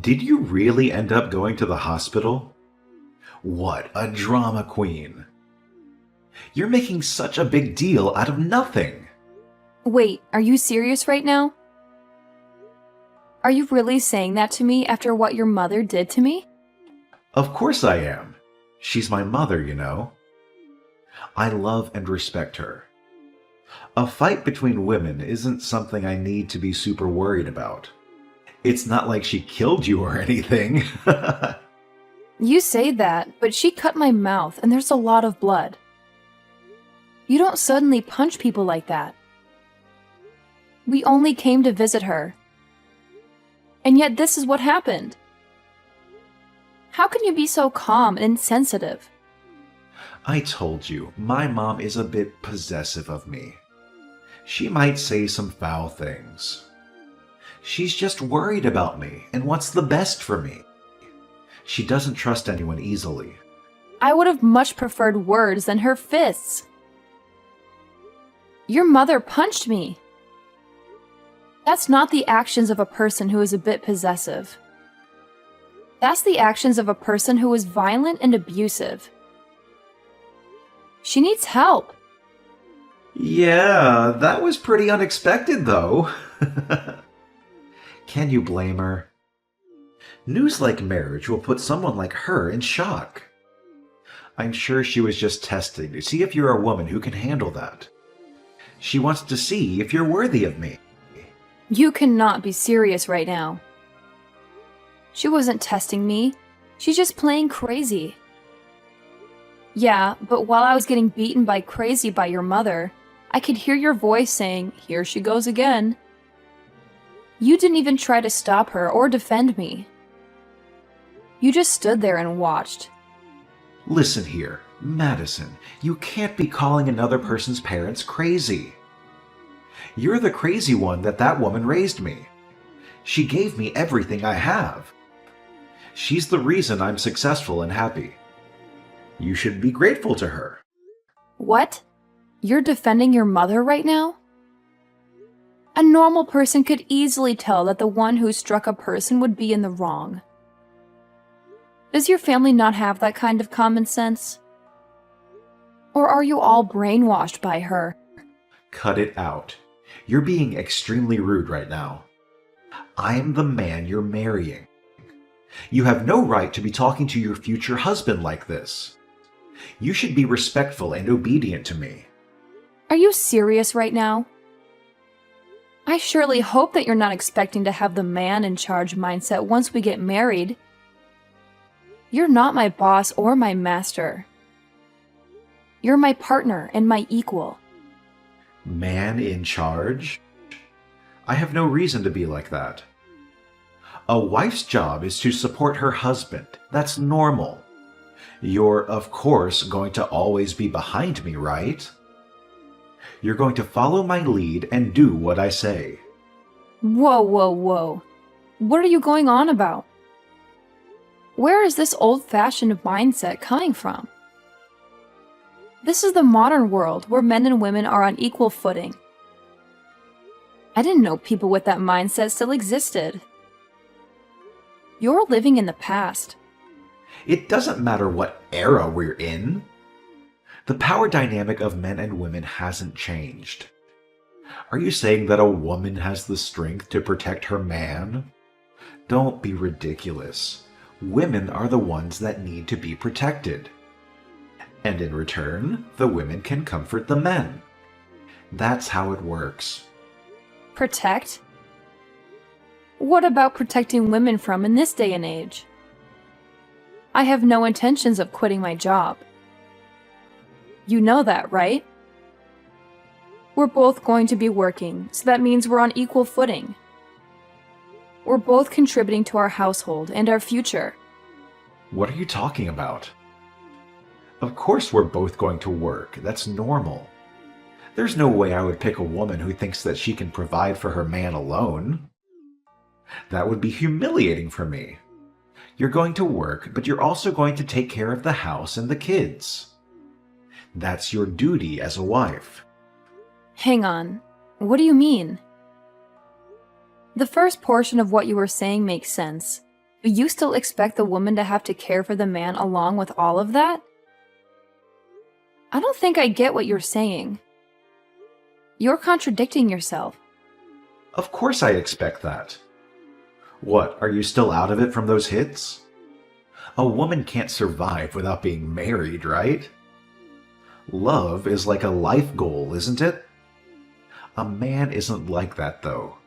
Did you really end up going to the hospital? What a drama queen. You're making such a big deal out of nothing. Wait, are you serious right now? Are you really saying that to me after what your mother did to me? Of course I am. She's my mother, you know. I love and respect her. A fight between women isn't something I need to be super worried about. It's not like she killed you or anything. You say that, but she cut my mouth and there's a lot of blood. You don't suddenly punch people like that. We only came to visit her. And yet this is what happened. How can you be so calm and insensitive? I told you, my mom is a bit possessive of me. She might say some foul things. She's just worried about me and wants the best for me. She doesn't trust anyone easily. I would have much preferred words than her fists. Your mother punched me. That's not the actions of a person who is a bit possessive. That's the actions of a person who is violent and abusive. She needs help. Yeah, that was pretty unexpected, though. Can you blame her? News like marriage will put someone like her in shock. I'm sure she was just testing to see if you're a woman who can handle that. She wants to see if you're worthy of me. You cannot be serious right now. She wasn't testing me. She's just playing crazy. Yeah, but while I was getting beaten by crazy by your mother, I could hear your voice saying, "Here she goes again." You didn't even try to stop her or defend me. You just stood there and watched. Listen here, Madison, you can't be calling another person's parents crazy. You're the crazy one that woman raised me. She gave me everything I have. She's the reason I'm successful and happy. You should be grateful to her. What? You're defending your mother right now? A normal person could easily tell that the one who struck a person would be in the wrong. Does your family not have that kind of common sense? Or are you all brainwashed by her? Cut it out. You're being extremely rude right now. I am the man you're marrying. You have no right to be talking to your future husband like this. You should be respectful and obedient to me. Are you serious right now? I surely hope that you're not expecting to have the man in charge mindset once we get married. You're not my boss or my master. You're my partner and my equal. Man in charge? I have no reason to be like that. A wife's job is to support her husband. That's normal. You're, of course, going to always be behind me, right? You're going to follow my lead and do what I say. Whoa, whoa, whoa. What are you going on about? Where is this old-fashioned mindset coming from? This is the modern world where men and women are on equal footing. I didn't know people with that mindset still existed. You're living in the past. It doesn't matter what era we're in. The power dynamic of men and women hasn't changed. Are you saying that a woman has the strength to protect her man? Don't be ridiculous. Women are the ones that need to be protected. And in return, the women can comfort the men. That's how it works. Protect? What about protecting women from in this day and age? I have no intentions of quitting my job. You know that, right? We're both going to be working, so that means we're on equal footing. We're both contributing to our household and our future. What are you talking about? Of course we're both going to work. That's normal. There's no way I would pick a woman who thinks that she can provide for her man alone. That would be humiliating for me. You're going to work, but you're also going to take care of the house and the kids. That's your duty as a wife. Hang on. What do you mean? The first portion of what you were saying makes sense. But you still expect the woman to have to care for the man along with all of that? I don't think I get what you're saying. You're contradicting yourself. Of course I expect that. What, are you still out of it from those hits? A woman can't survive without being married, right? Love is like a life goal, isn't it? A man isn't like that, though.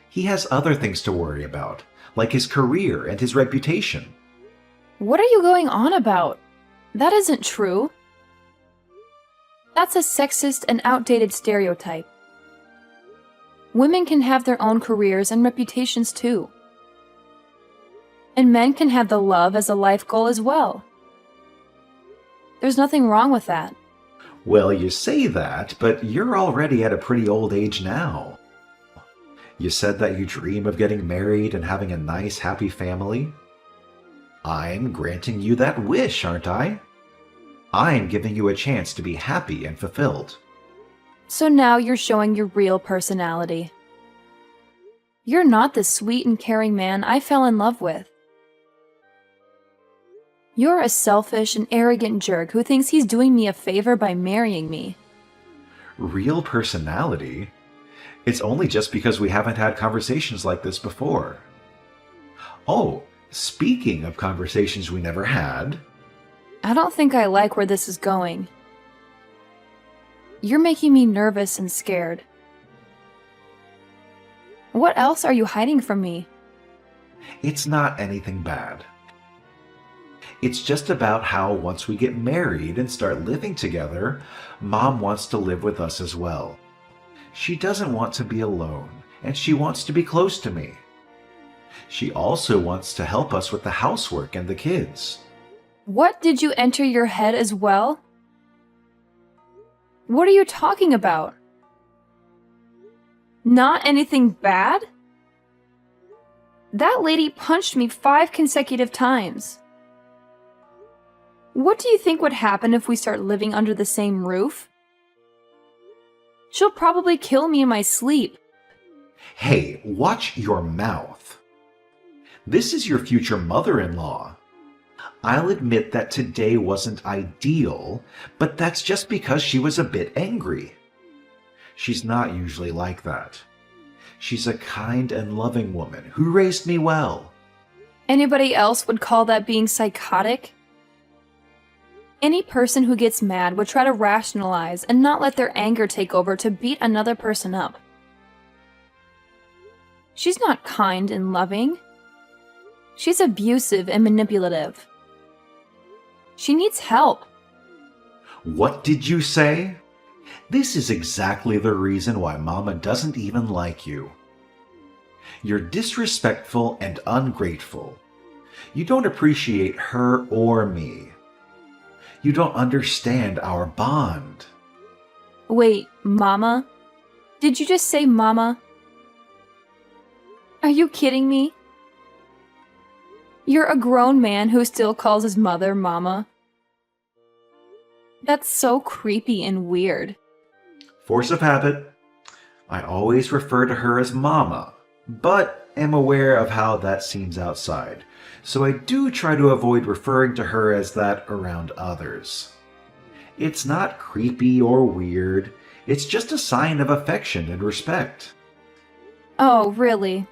He has other things to worry about, like his career and his reputation. What are you going on about? That isn't true. That's a sexist and outdated stereotype. Women can have their own careers and reputations too. And men can have the love as a life goal as well. There's nothing wrong with that. Well, you say that, but you're already at a pretty old age now. You said that you dream of getting married and having a nice, happy family. I'm granting you that wish, aren't I? I'm giving you a chance to be happy and fulfilled. So now you're showing your real personality. You're not the sweet and caring man I fell in love with. You're a selfish and arrogant jerk who thinks he's doing me a favor by marrying me. Real personality? It's only just because we haven't had conversations like this before. Oh, speaking of conversations we never had... I don't think I like where this is going. You're making me nervous and scared. What else are you hiding from me? It's not anything bad. It's just about how once we get married and start living together, Mom wants to live with us as well. She doesn't want to be alone, and she wants to be close to me. She also wants to help us with the housework and the kids. What did you enter your head as well? What are you talking about? Not anything bad? That lady punched me 5 consecutive times. What do you think would happen if we start living under the same roof? She'll probably kill me in my sleep. Hey, watch your mouth. This is your future mother-in-law. I'll admit that today wasn't ideal, but that's just because she was a bit angry. She's not usually like that. She's a kind and loving woman who raised me well. Anybody else would call that being psychotic? Any person who gets mad would try to rationalize and not let their anger take over to beat another person up. She's not kind and loving. She's abusive and manipulative. She needs help. What did you say? This is exactly the reason why Mama doesn't even like you. You're disrespectful and ungrateful. You don't appreciate her or me. You don't understand our bond. Wait, Mama? Did you just say Mama? Are you kidding me? You're a grown man who still calls his mother Mama. That's so creepy and weird. Force of habit. I always refer to her as Mama, but am aware of how that seems outside, so I do try to avoid referring to her as that around others. It's not creepy or weird, it's just a sign of affection and respect. Oh, really?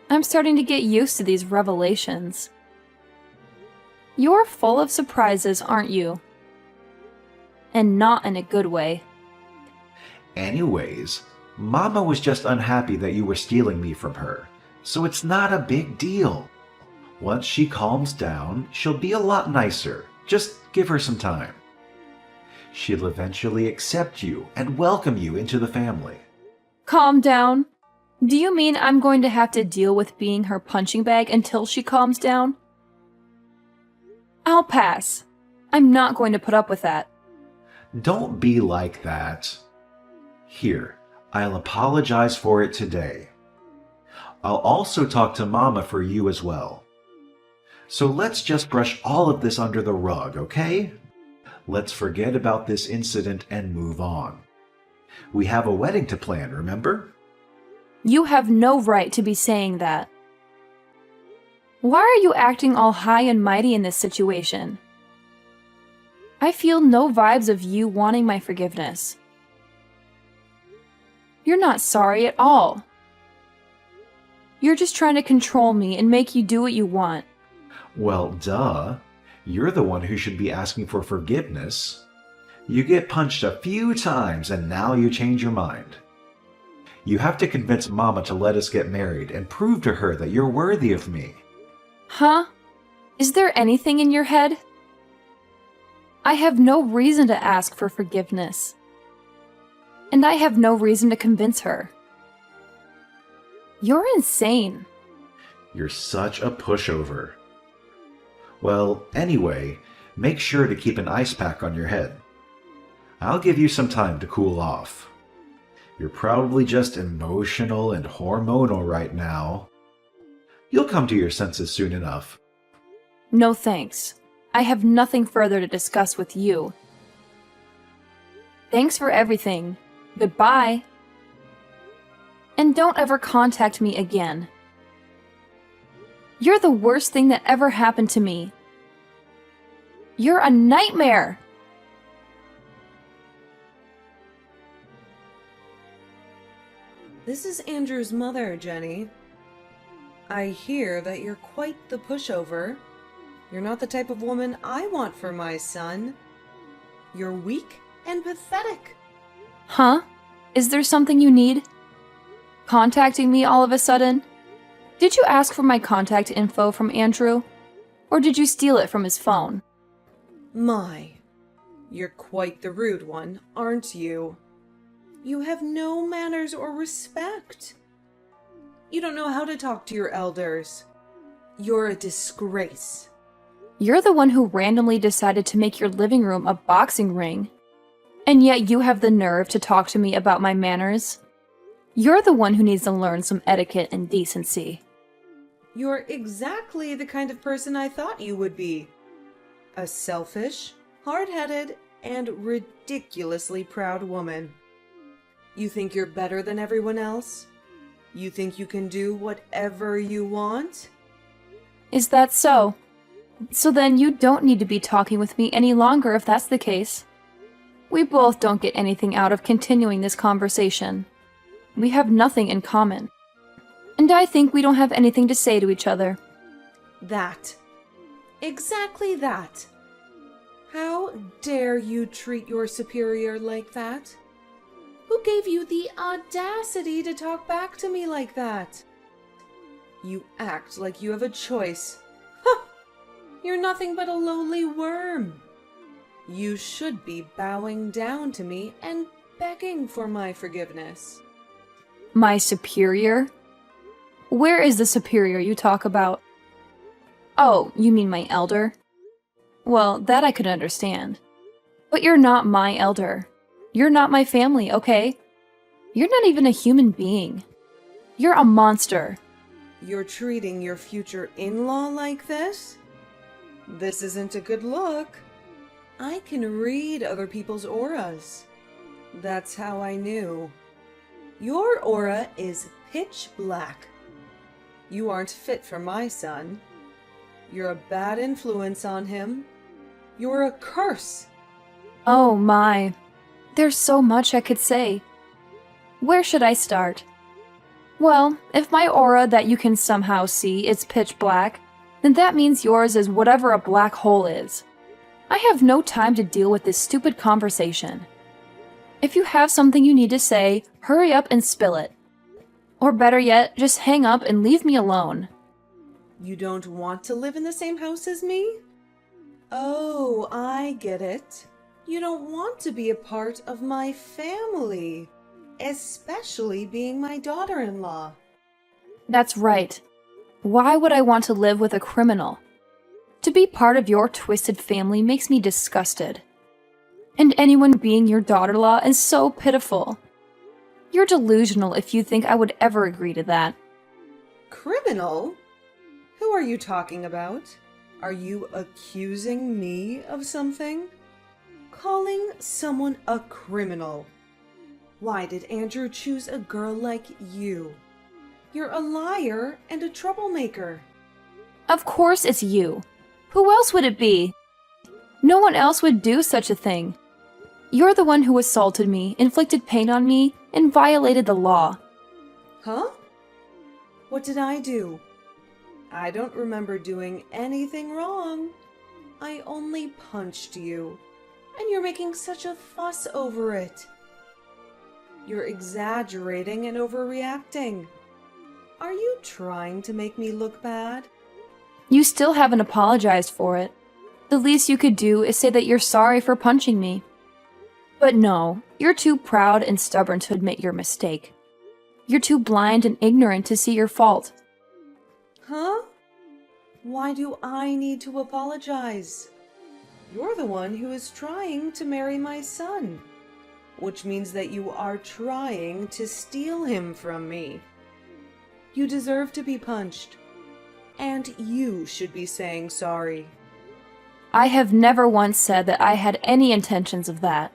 I'm starting to get used to these revelations. You're full of surprises, aren't you? And not in a good way. Anyways, Mama was just unhappy that you were stealing me from her, so it's not a big deal. Once she calms down, she'll be a lot nicer. Just give her some time. She'll eventually accept you and welcome you into the family. Calm down? Do you mean I'm going to have to deal with being her punching bag until she calms down? I'll pass. I'm not going to put up with that. Don't be like that. Here, I'll apologize for it today. I'll also talk to Mama for you as well. So let's just brush all of this under the rug, okay? Let's forget about this incident and move on. We have a wedding to plan, remember? You have no right to be saying that. Why are you acting all high and mighty in this situation? I feel no vibes of you wanting my forgiveness. You're not sorry at all. You're just trying to control me and make you do what you want. Well, duh. You're the one who should be asking for forgiveness. You get punched a few times and now you change your mind. You have to convince Mama to let us get married and prove to her that you're worthy of me. Huh? Is there anything in your head? I have no reason to ask for forgiveness. And I have no reason to convince her. You're insane. You're such a pushover. Well, anyway, make sure to keep an ice pack on your head. I'll give you some time to cool off. You're probably just emotional and hormonal right now. You'll come to your senses soon enough. No thanks. I have nothing further to discuss with you. Thanks for everything. Goodbye. And don't ever contact me again. You're the worst thing that ever happened to me. You're a nightmare! This is Andrew's mother, Jenny. I hear that you're quite the pushover. You're not the type of woman I want for my son. You're weak and pathetic. Huh? Is there something you need? Contacting me all of a sudden? Did you ask for my contact info from Andrew? Or did you steal it from his phone? My, you're quite the rude one, aren't you? You have no manners or respect. You don't know how to talk to your elders. You're a disgrace. You're the one who randomly decided to make your living room a boxing ring. And yet you have the nerve to talk to me about my manners. You're the one who needs to learn some etiquette and decency. You're exactly the kind of person I thought you would be. A selfish, hard-headed, and ridiculously proud woman. You think you're better than everyone else? You think you can do whatever you want? Is that so? So then you don't need to be talking with me any longer if that's the case. We both don't get anything out of continuing this conversation. We have nothing in common. And I think we don't have anything to say to each other. That. Exactly that. How dare you treat your superior like that? Who gave you the audacity to talk back to me like that? You act like you have a choice. Huh! You're nothing but a lowly worm. You should be bowing down to me and begging for my forgiveness. My superior? Where is the superior you talk about? Oh, you mean my elder? Well, that I could understand. But you're not my elder. You're not my family, okay? You're not even a human being. You're a monster. You're treating your future in-law like this? This isn't a good look. I can read other people's auras. That's how I knew. Your aura is pitch black. You aren't fit for my son. You're a bad influence on him. You're a curse. Oh my. There's so much I could say. Where should I start? Well, if my aura that you can somehow see is pitch black, then that means yours is whatever a black hole is. I have no time to deal with this stupid conversation. If you have something you need to say, hurry up and spill it. Or better yet, just hang up and leave me alone. You don't want to live in the same house as me? Oh, I get it. You don't want to be a part of my family, especially being my daughter-in-law. That's right. Why would I want to live with a criminal? To be part of your twisted family makes me disgusted. And anyone being your daughter-in-law is so pitiful. You're delusional if you think I would ever agree to that. Criminal? Who are you talking about? Are you accusing me of something? Calling someone a criminal? Why did Andrew choose a girl like you? You're a liar and a troublemaker. Of course it's you. Who else would it be? No one else would do such a thing. You're the one who assaulted me, inflicted pain on me, and violated the law. Huh? What did I do? I don't remember doing anything wrong. I only punched you, and you're making such a fuss over it. You're exaggerating and overreacting. Are you trying to make me look bad? You still haven't apologized for it. The least you could do is say that you're sorry for punching me. But no, you're too proud and stubborn to admit your mistake. You're too blind and ignorant to see your fault. Huh? Why do I need to apologize? You're the one who is trying to marry my son, which means that you are trying to steal him from me. You deserve to be punched, and you should be saying sorry. I have never once said that I had any intentions of that.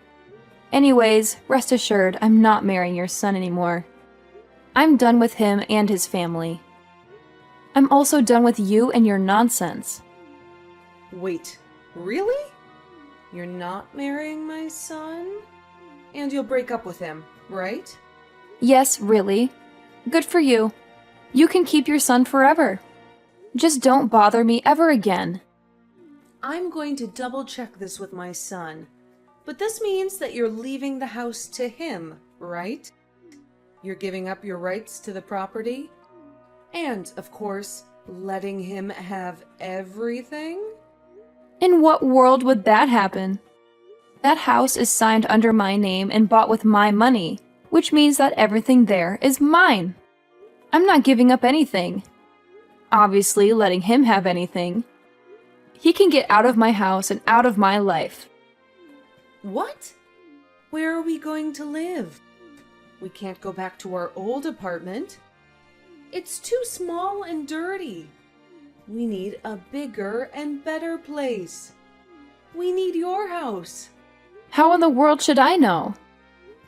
Anyways, rest assured, I'm not marrying your son anymore. I'm done with him and his family. I'm also done with you and your nonsense. Wait, really? You're not marrying my son? And you'll break up with him, right? Yes, really. Good for you. You can keep your son forever. Just don't bother me ever again. I'm going to double check this with my son. But this means that you're leaving the house to him, right? You're giving up your rights to the property? And, of course, letting him have everything? In what world would that happen? That house is signed under my name and bought with my money, which means that everything there is mine. I'm not giving up anything. Obviously, letting him have anything. He can get out of my house and out of my life. What? Where are we going to live? We can't go back to our old apartment. It's too small and dirty. We need a bigger and better place. We need your house. How in the world should I know?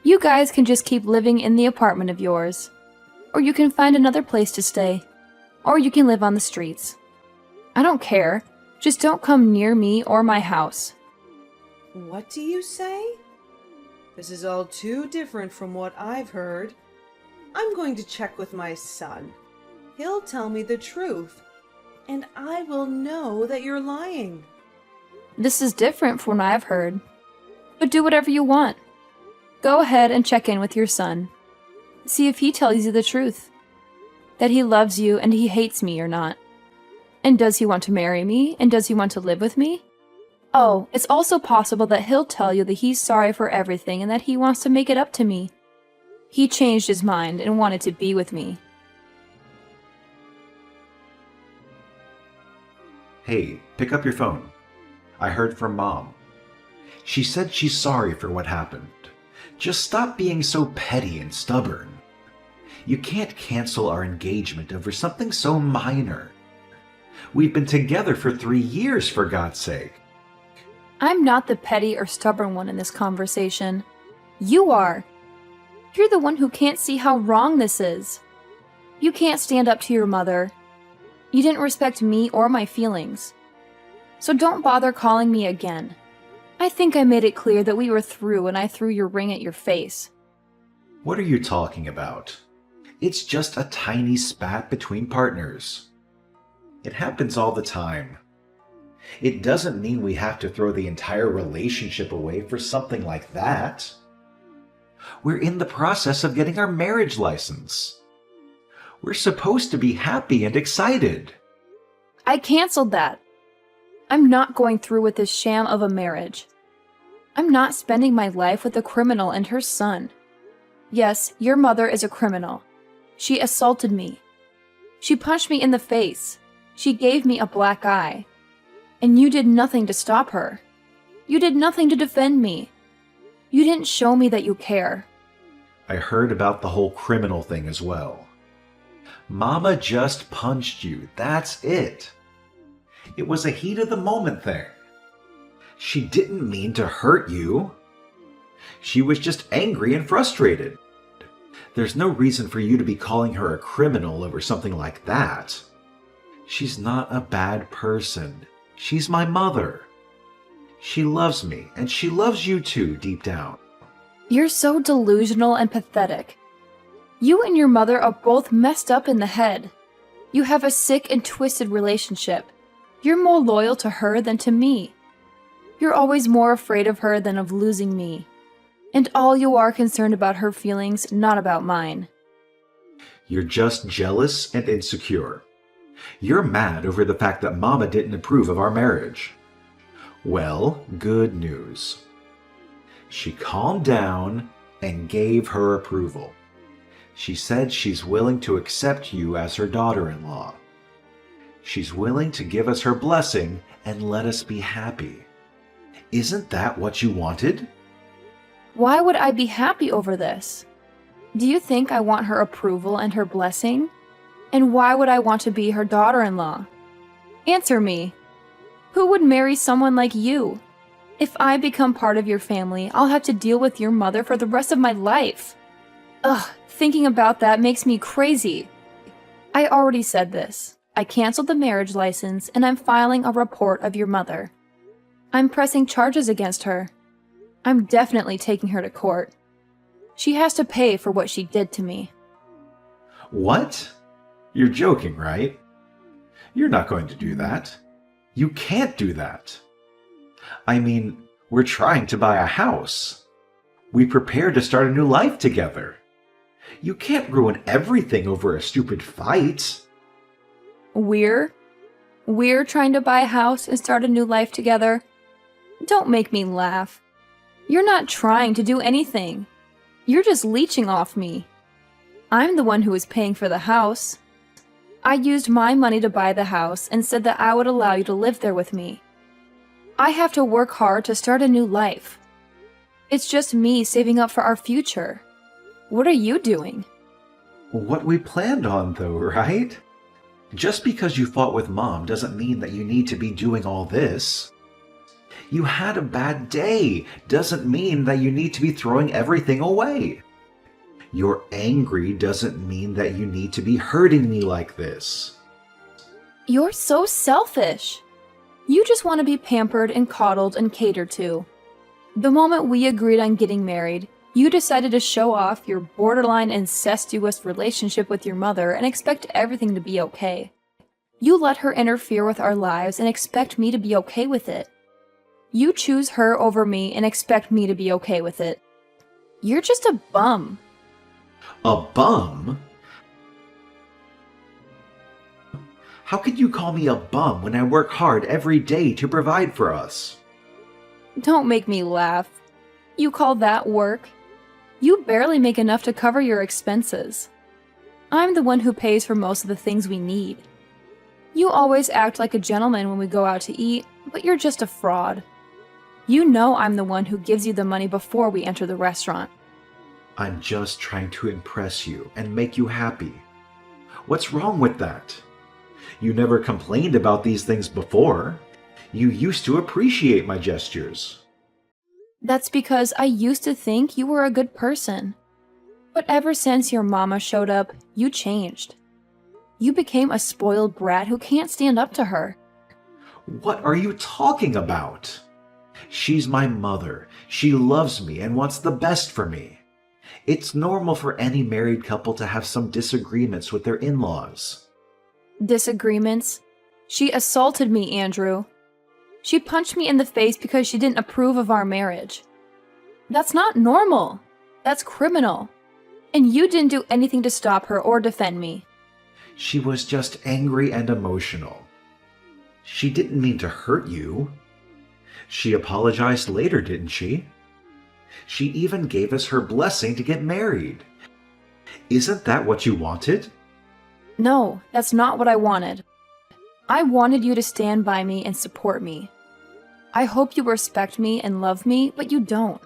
You guys can just keep living in the apartment of yours. Or you can find another place to stay. Or you can live on the streets. I don't care. Just don't come near me or my house. What do you say? This is all too different from what I've heard. I'm going to check with my son. He'll tell me the truth, and I will know that you're lying. This is different from what I've heard. But do whatever you want. Go ahead and check in with your son. See if he tells you the truth. That he loves you and he hates me or not. And does he want to marry me? And does he want to live with me? Oh, it's also possible that he'll tell you that he's sorry for everything and that he wants to make it up to me. He changed his mind and wanted to be with me. Hey, pick up your phone. I heard from Mom. She said she's sorry for what happened. Just stop being so petty and stubborn. You can't cancel our engagement over something so minor. We've been together for 3 years, for God's sake. I'm not the petty or stubborn one in this conversation. You are. You're the one who can't see how wrong this is. You can't stand up to your mother. You didn't respect me or my feelings. So don't bother calling me again. I think I made it clear that we were through when I threw your ring at your face. What are you talking about? It's just a tiny spat between partners. It happens all the time. It doesn't mean we have to throw the entire relationship away for something like that. We're in the process of getting our marriage license. We're supposed to be happy and excited. I canceled that. I'm not going through with this sham of a marriage. I'm not spending my life with a criminal and her son. Yes, your mother is a criminal. She assaulted me. She punched me in the face. She gave me a black eye. And you did nothing to stop her. You did nothing to defend me. You didn't show me that you care. I heard about the whole criminal thing as well. Mama just punched you, that's it. It was a heat of the moment thing. She didn't mean to hurt you. She was just angry and frustrated. There's no reason for you to be calling her a criminal over something like that. She's not a bad person. She's my mother. She loves me, and she loves you too, deep down. You're so delusional and pathetic. You and your mother are both messed up in the head. You have a sick and twisted relationship. You're more loyal to her than to me. You're always more afraid of her than of losing me. And all you are concerned about her feelings, not about mine. You're just jealous and insecure. You're mad over the fact that Mama didn't approve of our marriage. Well, good news. She calmed down and gave her approval. She said she's willing to accept you as her daughter-in-law. She's willing to give us her blessing and let us be happy. Isn't that what you wanted? Why would I be happy over this? Do you think I want her approval and her blessing? And why would I want to be her daughter-in-law? Answer me. Who would marry someone like you? If I become part of your family, I'll have to deal with your mother for the rest of my life. Ugh, thinking about that makes me crazy. I already said this. I canceled the marriage license and I'm filing a report of your mother. I'm pressing charges against her. I'm definitely taking her to court. She has to pay for what she did to me. What? You're joking, right? You're not going to do that. You can't do that. I mean, we're trying to buy a house. We prepared to start a new life together. You can't ruin everything over a stupid fight. We're trying to buy a house and start a new life together? Don't make me laugh. You're not trying to do anything. You're just leeching off me. I'm the one who is paying for the house. I used my money to buy the house and said that I would allow you to live there with me. I have to work hard to start a new life. It's just me saving up for our future. What are you doing? What we planned on, though, right? Just because you fought with Mom doesn't mean that you need to be doing all this. You had a bad day doesn't mean that you need to be throwing everything away. You're angry doesn't mean that you need to be hurting me like this. You're so selfish. You just want to be pampered and coddled and catered to. The moment we agreed on getting married, you decided to show off your borderline incestuous relationship with your mother and expect everything to be okay. You let her interfere with our lives and expect me to be okay with it. You choose her over me and expect me to be okay with it. You're just a bum. A bum? How could you call me a bum when I work hard every day to provide for us? Don't make me laugh. You call that work? You barely make enough to cover your expenses. I'm the one who pays for most of the things we need. You always act like a gentleman when we go out to eat, but you're just a fraud. You know I'm the one who gives you the money before we enter the restaurant. I'm just trying to impress you and make you happy. What's wrong with that? You never complained about these things before. You used to appreciate my gestures. That's because I used to think you were a good person. But ever since your mama showed up, you changed. You became a spoiled brat who can't stand up to her. What are you talking about? She's my mother. She loves me and wants the best for me. It's normal for any married couple to have some disagreements with their in-laws. Disagreements? She assaulted me, Andrew. She punched me in the face because she didn't approve of our marriage. That's not normal. That's criminal. And you didn't do anything to stop her or defend me. She was just angry and emotional. She didn't mean to hurt you. She apologized later, didn't she? She even gave us her blessing to get married. Isn't that what you wanted? No, that's not what I wanted. I wanted you to stand by me and support me. I hope you respect me and love me, but you don't.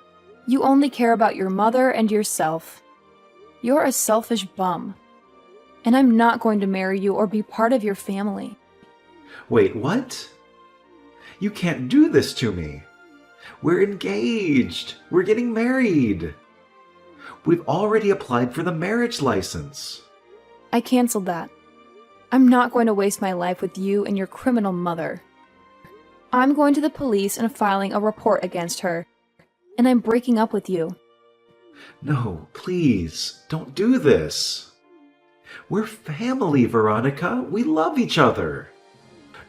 You only care about your mother and yourself. You're a selfish bum. And I'm not going to marry you or be part of your family. Wait, what? You can't do this to me. We're engaged. We're getting married. We've already applied for the marriage license. I canceled that. I'm not going to waste my life with you and your criminal mother. I'm going to the police and filing a report against her. And I'm breaking up with you. No, please, don't do this. We're family, Veronica. We love each other.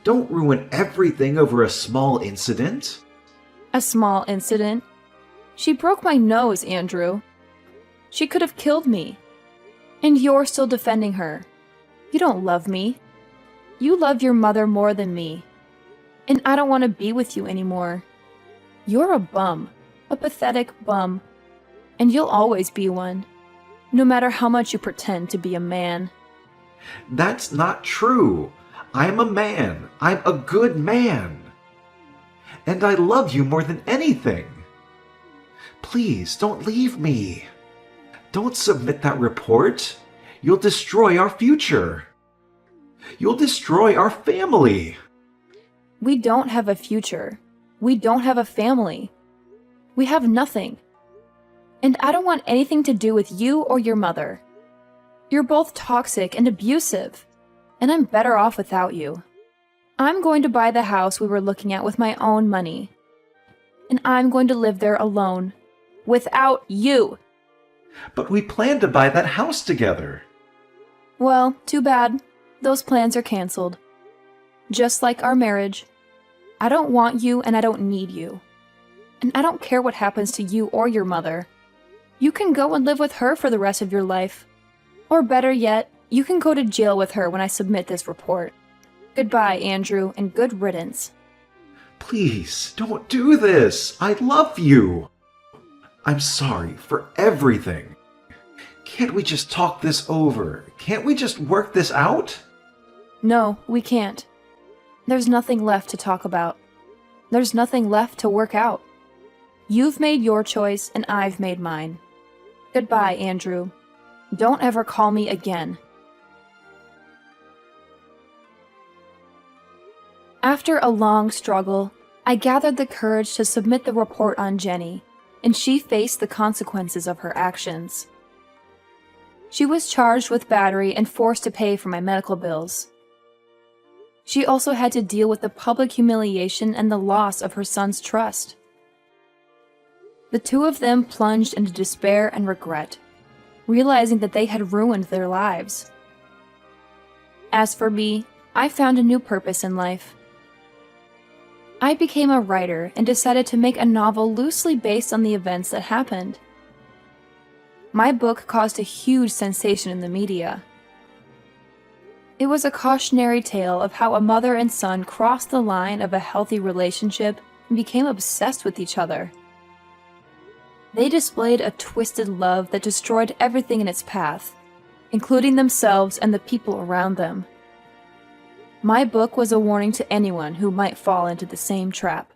Don't ruin everything over a small incident. A small incident? She broke my nose, Andrew. She could have killed me. And you're still defending her. You don't love me. You love your mother more than me. And I don't want to be with you anymore. You're a bum. A pathetic bum. And you'll always be one. No matter how much you pretend to be a man. That's not true. I'm a man. I'm a good man. And I love you more than anything. Please, don't leave me. Don't submit that report. You'll destroy our future. You'll destroy our family. We don't have a future. We don't have a family. We have nothing. And I don't want anything to do with you or your mother. You're both toxic and abusive, and I'm better off without you. I'm going to buy the house we were looking at with my own money. And I'm going to live there alone. Without you. But we planned to buy that house together. Well, too bad. Those plans are canceled. Just like our marriage. I don't want you and I don't need you. And I don't care what happens to you or your mother. You can go and live with her for the rest of your life. Or better yet, you can go to jail with her when I submit this report. Goodbye, Andrew, and good riddance. Please, don't do this. I love you. I'm sorry for everything. Can't we just talk this over? Can't we just work this out? No, we can't. There's nothing left to talk about. There's nothing left to work out. You've made your choice, and I've made mine. Goodbye, Andrew. Don't ever call me again. After a long struggle, I gathered the courage to submit the report on Jenny, and she faced the consequences of her actions. She was charged with battery and forced to pay for my medical bills. She also had to deal with the public humiliation and the loss of her son's trust. The two of them plunged into despair and regret, realizing that they had ruined their lives. As for me, I found a new purpose in life. I became a writer and decided to make a novel loosely based on the events that happened. My book caused a huge sensation in the media. It was a cautionary tale of how a mother and son crossed the line of a healthy relationship and became obsessed with each other. They displayed a twisted love that destroyed everything in its path, including themselves and the people around them. My book was a warning to anyone who might fall into the same trap.